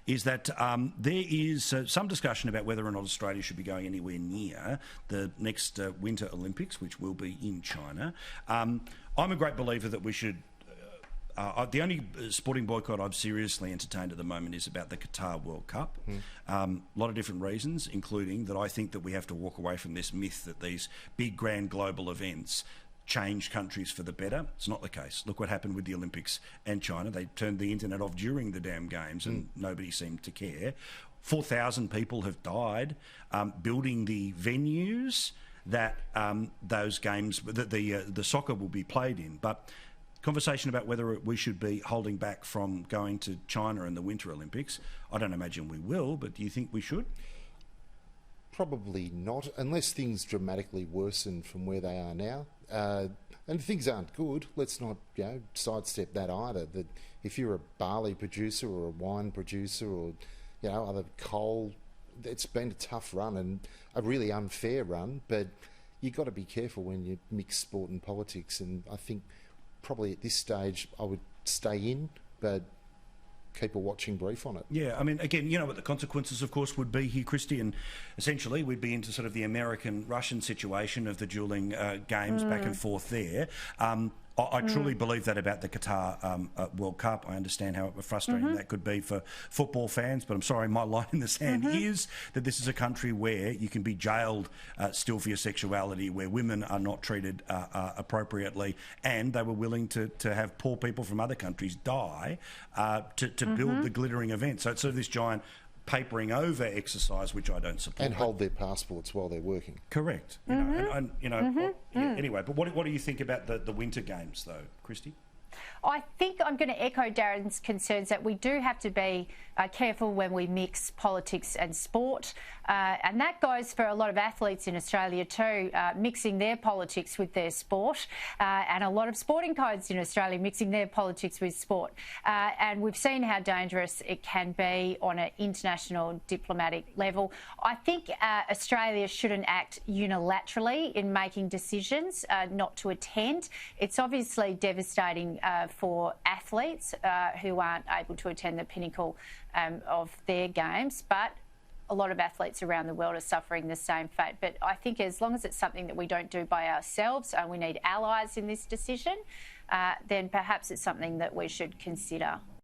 is that there is some discussion about whether or not Australia should be going anywhere near the next Winter Olympics, which will be in China. I'm a great believer that we should. The only sporting boycott I've seriously entertained at the moment is about the Qatar World Cup. A lot of different reasons, including that I think that we have to walk away from this myth that these big, grand global events change countries for the better. It's not the case. Look what happened with the Olympics and China. They turned the internet off during the damn games and nobody seemed to care. 4,000 people have died building the venues that those games, that the soccer will be played in. But conversation about whether we should be holding back from going to China and the Winter Olympics, I don't imagine we will, but do you think we should? Probably not, unless things dramatically worsen from where they are now. And things aren't good. Let's not, sidestep that either. That if you're a barley producer or a wine producer or, other coal, it's been a tough run and a really unfair run. But you've got to be careful when you mix sport and politics. And I think probably at this stage I would stay in, but keep a watching brief on it. Yeah, I mean, again, what the consequences, of course, would be here, Christy, and essentially we'd be into sort of the American-Russian situation of the dueling games back and forth there. I truly believe that about the Qatar World Cup. I understand how frustrating that could be for football fans, but I'm sorry, my line in the sand is that this is a country where you can be jailed still for your sexuality, where women are not treated appropriately, and they were willing to have poor people from other countries die to build the glittering event. So it's sort of this giant papering over exercise, which I don't support. And hold their passports while they're working. Correct. Anyway, but what do you think about the Winter Games, though, Christy? I think I'm going to echo Darren's concerns that we do have to be careful when we mix politics and sport. And that goes for a lot of athletes in Australia too, mixing their politics with their sport, and a lot of sporting codes in Australia mixing their politics with sport. And we've seen how dangerous it can be on an international diplomatic level. I think Australia shouldn't act unilaterally in making decisions not to attend. It's obviously devastating for athletes who aren't able to attend the pinnacle of their games, but a lot of athletes around the world are suffering the same fate. But I think as long as it's something that we don't do by ourselves, we need allies in this decision, then perhaps it's something that we should consider.